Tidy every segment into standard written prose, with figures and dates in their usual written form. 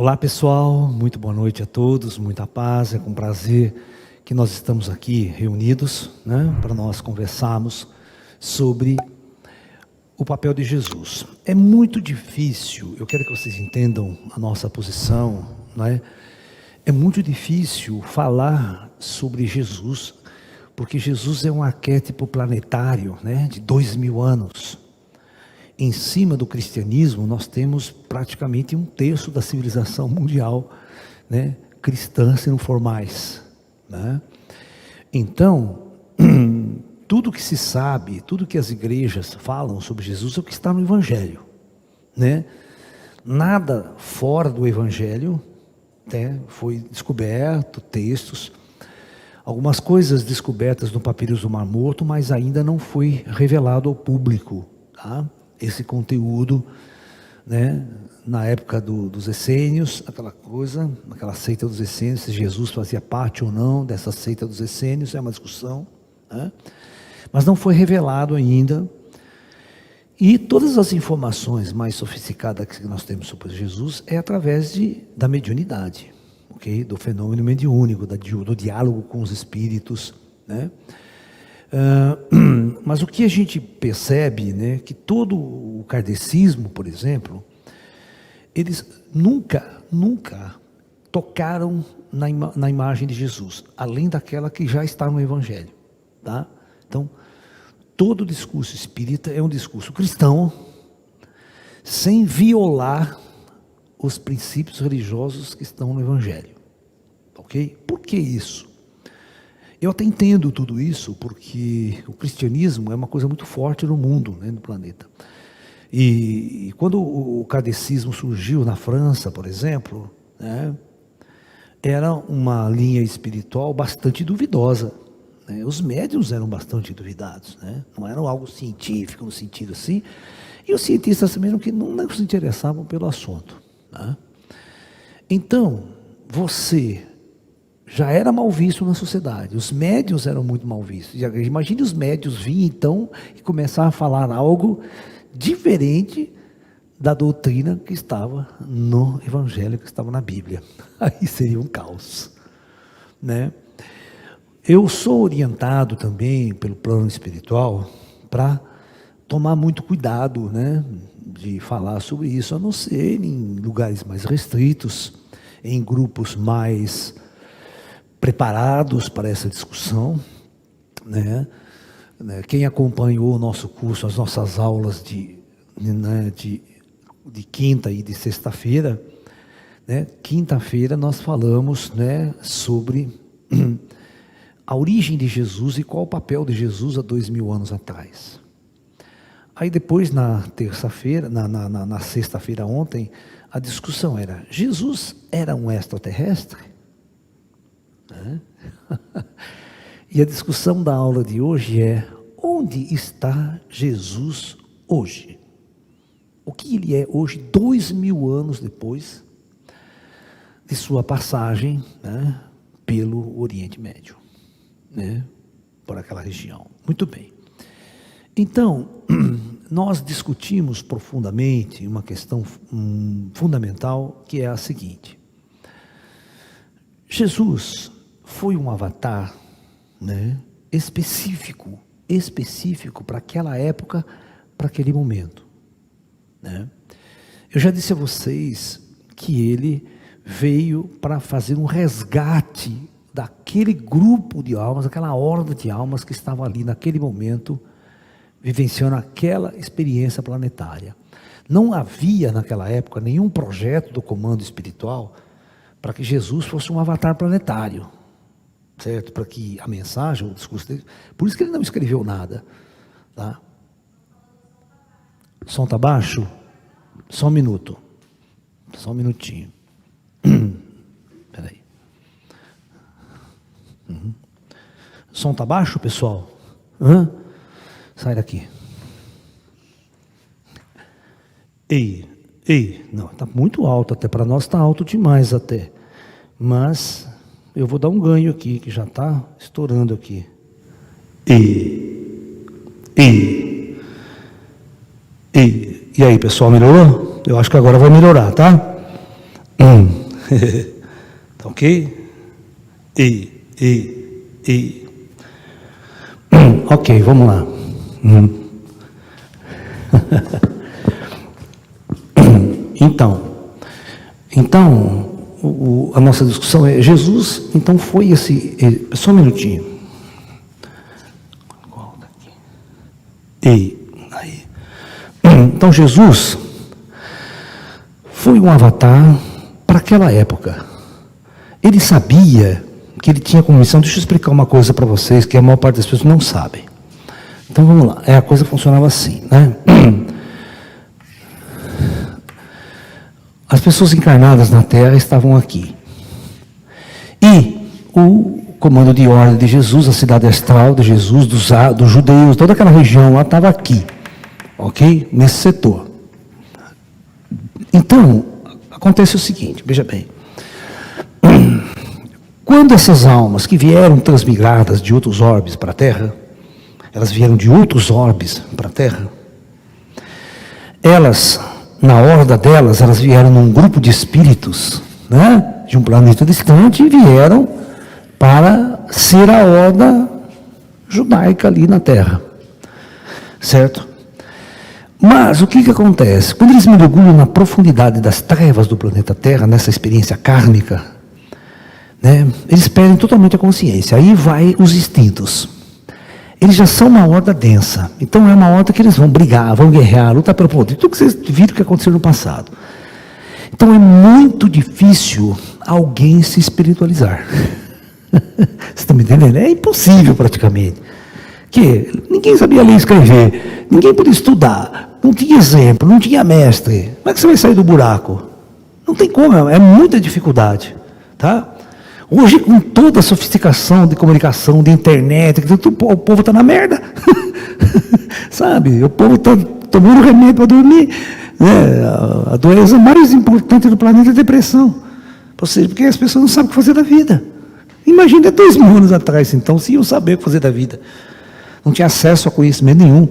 Olá pessoal, muito boa noite a todos, muita paz, é com prazer que nós estamos aqui reunidos, para nós conversarmos sobre o papel de Jesus. É muito difícil, eu quero que vocês entendam a nossa posição, É muito difícil falar sobre Jesus, porque Jesus é um arquétipo planetário, de 2000 anos. Em cima do cristianismo, nós temos praticamente um terço da civilização mundial, cristã, se não for mais. Então, tudo que se sabe, tudo que as igrejas falam sobre Jesus é o que está no Evangelho. Nada fora do Evangelho foi descoberto, textos, algumas coisas descobertas no Papiros do Mar Morto, mas ainda não foi revelado ao público, esse conteúdo, na época dos essênios, aquela seita dos essênios, se Jesus fazia parte ou não dessa seita dos essênios, é uma discussão, mas não foi revelado ainda. E todas as informações mais sofisticadas que nós temos sobre Jesus é através da mediunidade, do fenômeno mediúnico, do diálogo com os espíritos, mas o que a gente percebe, que todo o kardecismo, por exemplo, eles nunca tocaram na imagem de Jesus, além daquela que já está no Evangelho, Então, todo o discurso espírita é um discurso cristão, sem violar os princípios religiosos que estão no Evangelho, Por que isso? Eu até entendo tudo isso, porque o cristianismo é uma coisa muito forte no mundo, no planeta. E quando o kardecismo surgiu na França, por exemplo, era uma linha espiritual bastante duvidosa. Os médiuns eram bastante duvidados, não eram algo científico no sentido assim, e os cientistas mesmo que não se interessavam pelo assunto. Então, você já era mal visto na sociedade, os médiuns eram muito mal vistos. Imagine os médiuns virem então e começar a falar algo diferente da doutrina que estava no Evangelho, que estava na Bíblia. Aí seria um caos, Eu sou orientado também pelo plano espiritual para tomar muito cuidado, de falar sobre isso, a não ser em lugares mais restritos, em grupos mais preparados para essa discussão, Quem acompanhou o nosso curso, as nossas aulas de quinta e de sexta-feira, quinta-feira nós falamos, sobre a origem de Jesus e qual o papel de Jesus há 2000 anos atrás. Aí depois, na terça-feira, na sexta-feira ontem, a discussão era: Jesus era um extraterrestre? E a discussão da aula de hoje é: onde está Jesus hoje? O que ele é hoje, 2000 anos depois de sua passagem, pelo Oriente Médio, por aquela região. Muito bem. Então, nós discutimos profundamente uma questão fundamental, que é a seguinte: Jesus foi um avatar, específico para aquela época, para aquele momento, Eu já disse a vocês que ele veio para fazer um resgate daquele grupo de almas, aquela horda de almas que estava ali naquele momento, vivenciando aquela experiência planetária. Não havia naquela época nenhum projeto do comando espiritual para que Jesus fosse um avatar planetário, certo? Para que a mensagem, o discurso dele, por isso que ele não escreveu nada, O som está baixo? Só um minuto, só um minutinho. Espera aí. O som está baixo, pessoal? Sai daqui. Ei, não, está muito alto, até para nós está alto demais até. Mas eu vou dar um ganho aqui, que já está estourando aqui. E aí, pessoal, melhorou? Eu acho que agora vai melhorar, tá? Tá ok? Ok, vamos lá. Então a nossa discussão é Jesus, então foi esse... Só um minutinho. Aí. Então Jesus foi um avatar para aquela época. Ele sabia que ele tinha como missão... Deixa eu explicar uma coisa para vocês, que a maior parte das pessoas não sabem. Então vamos lá, a coisa funcionava assim, né? As pessoas encarnadas na Terra estavam aqui. E o comando de ordem de Jesus, a cidade astral de Jesus, dos judeus, toda aquela região lá estava aqui. Ok? Nesse setor. Então, acontece o seguinte, veja bem. Quando essas almas que vieram transmigradas de outros orbes para a Terra, elas vieram de outros orbes para a Terra, elas... Na horda delas, elas vieram num grupo de espíritos, né, de um planeta distante, e vieram para ser a horda judaica ali na Terra. Certo? Mas o que acontece? Quando eles mergulham na profundidade das trevas do planeta Terra, nessa experiência kármica, né, eles perdem totalmente a consciência. Aí vai os instintos. Eles já são uma horda densa. Então é uma horda que eles vão brigar, vão guerrear, lutar pelo poder. Tudo que vocês viram que aconteceu no passado. Então é muito difícil alguém se espiritualizar. Vocês estão me entendendo? É impossível praticamente. Que ninguém sabia ler e escrever, ninguém podia estudar, não tinha exemplo, não tinha mestre. Como é que você vai sair do buraco? Não tem como, é muita dificuldade. Tá? Hoje, com toda a sofisticação de comunicação, de internet, o povo está na merda. Sabe? O povo está tomando remédio para dormir. Né? A doença mais importante do planeta é a depressão. Ou seja, porque as pessoas não sabem o que fazer da vida. Imagina 2000 anos atrás, então, se iam saber o que fazer da vida. Não tinha acesso a conhecimento nenhum.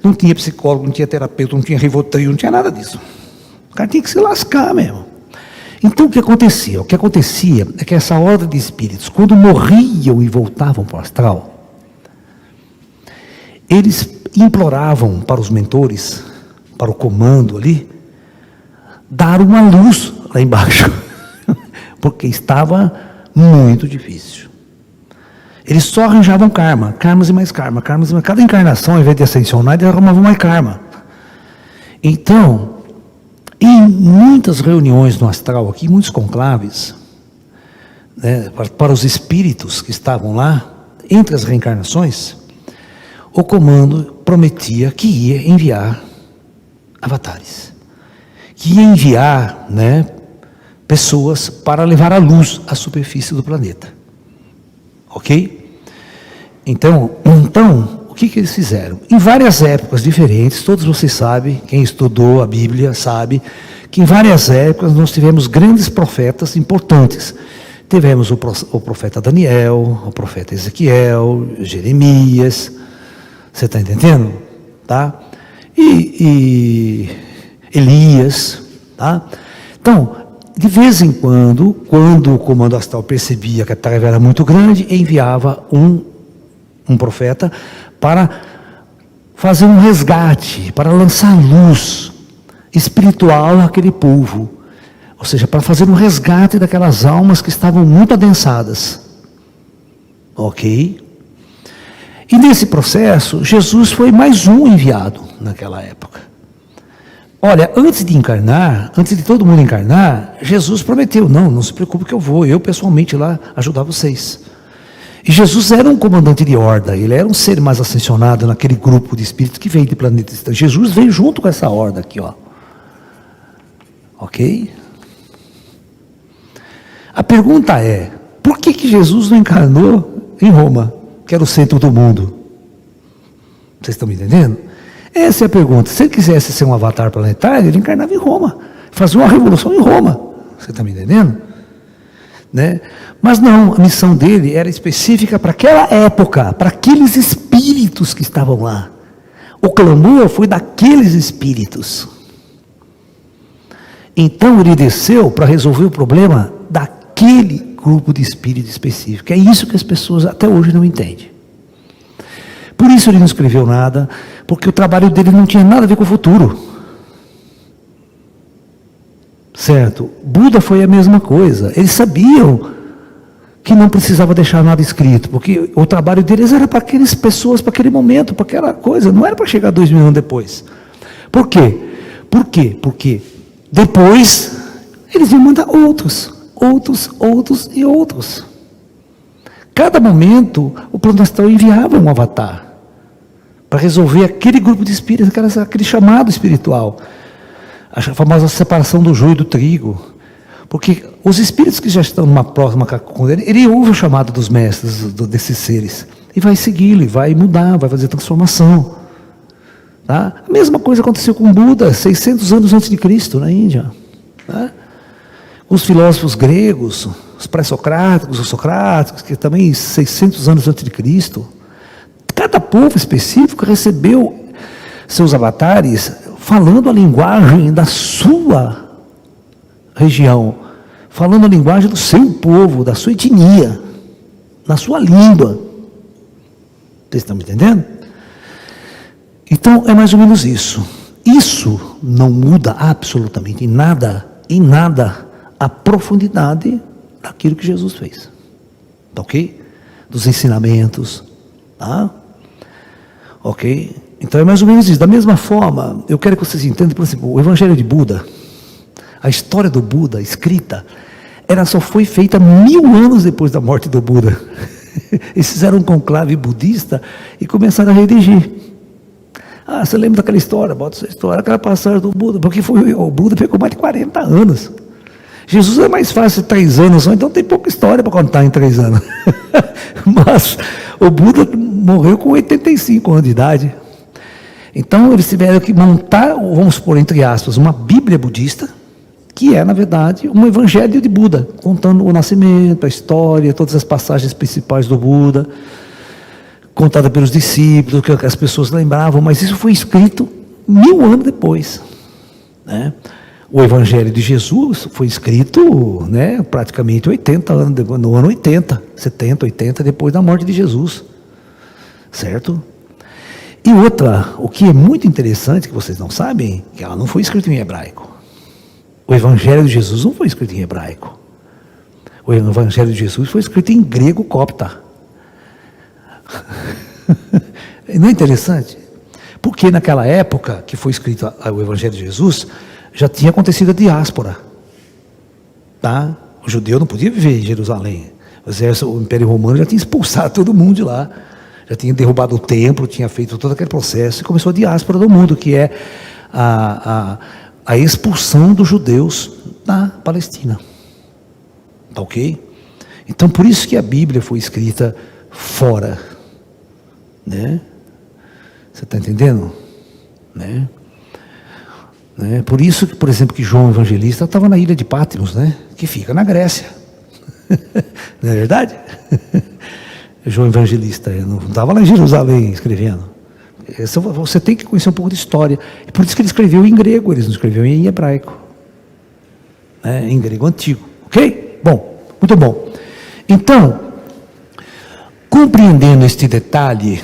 Não tinha psicólogo, não tinha terapeuta, não tinha Rivotril, não tinha nada disso. O cara tinha que se lascar mesmo. Então o que acontecia? O que acontecia é que essa horda de espíritos, quando morriam e voltavam para o astral, eles imploravam para os mentores, para o comando ali, dar uma luz lá embaixo, porque estava muito difícil. Eles só arranjavam karmas e mais karma, karmas e mais. Cada encarnação, ao invés de ascensionar, eles arrumavam mais karma. Então, em muitas reuniões no astral aqui, muitos conclaves, né, para os espíritos que estavam lá, entre as reencarnações, o comando prometia que ia enviar avatares, que ia enviar, né, pessoas para levar a luz à superfície do planeta. Ok? Então, o que eles fizeram? Em várias épocas diferentes, todos vocês sabem, quem estudou a Bíblia sabe, que em várias épocas nós tivemos grandes profetas importantes. Tivemos o profeta Daniel, o profeta Ezequiel, Jeremias, você está entendendo? Tá? E Elias, tá? Então, de vez em quando o comando astral percebia que a tarefa era muito grande, enviava um profeta para fazer um resgate, para lançar luz espiritual àquele povo. Ou seja, para fazer um resgate daquelas almas que estavam muito adensadas. Ok? E nesse processo, Jesus foi mais um enviado naquela época. Olha, antes de todo mundo encarnar, Jesus prometeu, não se preocupe que eu pessoalmente lá ajudar vocês. E Jesus era um comandante de horda, ele era um ser mais ascensionado naquele grupo de espíritos que veio de planetas distantes. Jesus veio junto com essa horda aqui, ó. Ok? A pergunta é, por que Jesus não encarnou em Roma, que era o centro do mundo? Vocês estão me entendendo? Essa é a pergunta. Se ele quisesse ser um avatar planetário, ele encarnava em Roma, fazia uma revolução em Roma. Você está me entendendo? Né? Mas não, a missão dele era específica para aquela época, para aqueles espíritos que estavam lá. O clamor foi daqueles espíritos. Então ele desceu para resolver o problema daquele grupo de espírito específico. É isso que as pessoas até hoje não entendem. Por isso ele não escreveu nada, porque o trabalho dele não tinha nada a ver com o futuro. Certo? Buda foi a mesma coisa. Eles sabiam que não precisava deixar nada escrito, porque o trabalho deles era para aquelas pessoas, para aquele momento, para aquela coisa, não era para chegar 2000 anos depois. Por quê? Porque depois eles iam mandar outros. Cada momento o plano astral enviava um avatar para resolver aquele grupo de espíritos, aquele chamado espiritual, a famosa separação do joio e do trigo. Porque os espíritos que já estão numa próxima com ele ouve o chamado dos mestres, desses seres, e vai segui-lo, e vai mudar, vai fazer transformação. Tá? A mesma coisa aconteceu com Buda, 600 anos antes de Cristo, na Índia. Tá? Os filósofos gregos, os pré-socráticos, os socráticos, que também 600 anos antes de Cristo. Cada povo específico recebeu seus avatares falando a linguagem da sua região, falando a linguagem do seu povo, da sua etnia, na sua língua. Vocês estão me entendendo? Então é mais ou menos isso. Isso não muda absolutamente em nada a profundidade daquilo que Jesus fez. Tá ok? Dos ensinamentos. Tá? Ok? Então é mais ou menos isso. Da mesma forma, eu quero que vocês entendam, por exemplo, o Evangelho de Buda, a história do Buda escrita, ela só foi feita 1000 anos depois da morte do Buda. Eles fizeram um conclave budista e começaram a redigir. Ah, você lembra daquela história? Bota essa história, aquela passagem do Buda, porque o Buda pegou mais de 40 anos. Jesus é mais fácil de 3 anos só, então tem pouca história para contar em 3 anos. Mas o Buda morreu com 85 anos de idade. Então eles tiveram que montar, vamos supor, entre aspas, uma Bíblia budista, que é, na verdade, um evangelho de Buda, contando o nascimento, a história, todas as passagens principais do Buda, contada pelos discípulos, que as pessoas lembravam, mas isso foi escrito 1000 anos depois. Né? O Evangelho de Jesus foi escrito, né, praticamente 80 anos, no ano 80, 70, 80, depois da morte de Jesus. Certo? E outra, o que é muito interessante, que vocês não sabem, que ela não foi escrita em hebraico. O Evangelho de Jesus não foi escrito em hebraico. O Evangelho de Jesus foi escrito em grego copta. Não é interessante? Porque naquela época que foi escrito o Evangelho de Jesus, já tinha acontecido a diáspora. Tá? O judeu não podia viver em Jerusalém. O Império Romano já tinha expulsado todo mundo de lá. Já tinha derrubado o templo, tinha feito todo aquele processo, e começou a diáspora do mundo, que é a expulsão dos judeus da Palestina. Tá ok? Então, por isso que a Bíblia foi escrita fora. Né? Você está entendendo? Né? Por isso que, por exemplo, que João Evangelista estava na ilha de Patmos, né? Que fica na Grécia. Não é verdade? João Evangelista, não estava lá em Jerusalém escrevendo. Você tem que conhecer um pouco de história. E por isso que ele escreveu em grego, eles não escreveram em hebraico. Né? Em grego antigo. Ok? Bom, muito bom. Então, compreendendo este detalhe,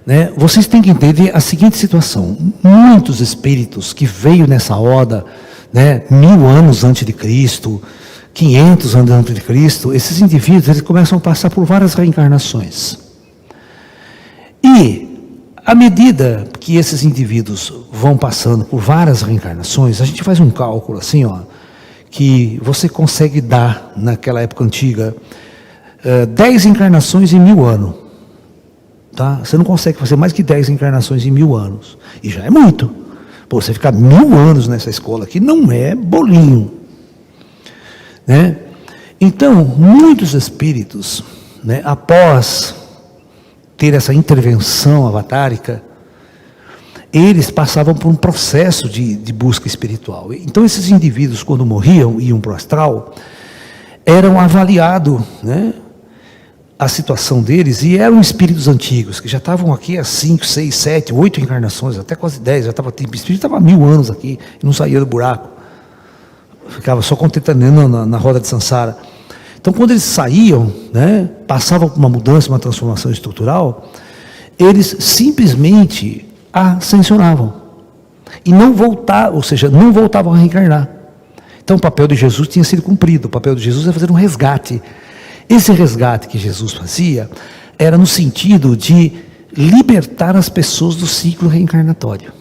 né, vocês têm que entender a seguinte situação. Muitos espíritos que veio nessa roda, né, 1000 anos antes de Cristo, 500 anos antes de Cristo, esses indivíduos eles começam a passar por várias reencarnações. E, à medida que esses indivíduos vão passando por várias reencarnações, a gente faz um cálculo assim, ó, que você consegue dar, naquela época antiga, 10 encarnações em 1000 anos. Tá? Você não consegue fazer mais que 10 encarnações em 1000 anos. E já é muito. Pô, você ficar 1000 anos nessa escola aqui não é bolinho. Né? Então, muitos espíritos, né, após ter essa intervenção avatárica, eles passavam por um processo de busca espiritual. Então, esses indivíduos, quando morriam, iam para o astral, eram avaliados, né, a situação deles, e eram espíritos antigos, que já estavam aqui há 5, 6, 7, 8 encarnações, até quase 10, o espírito estava há 1000 anos aqui, e não saía do buraco, ficava só contemplando na roda de Sansara. Então, quando eles saíam, né, passavam por uma mudança, uma transformação estrutural, eles simplesmente ascensionavam, e não voltavam, ou seja, não voltavam a reencarnar. Então o papel de Jesus tinha sido cumprido, o papel de Jesus é fazer um resgate. Esse resgate que Jesus fazia era no sentido de libertar as pessoas do ciclo reencarnatório.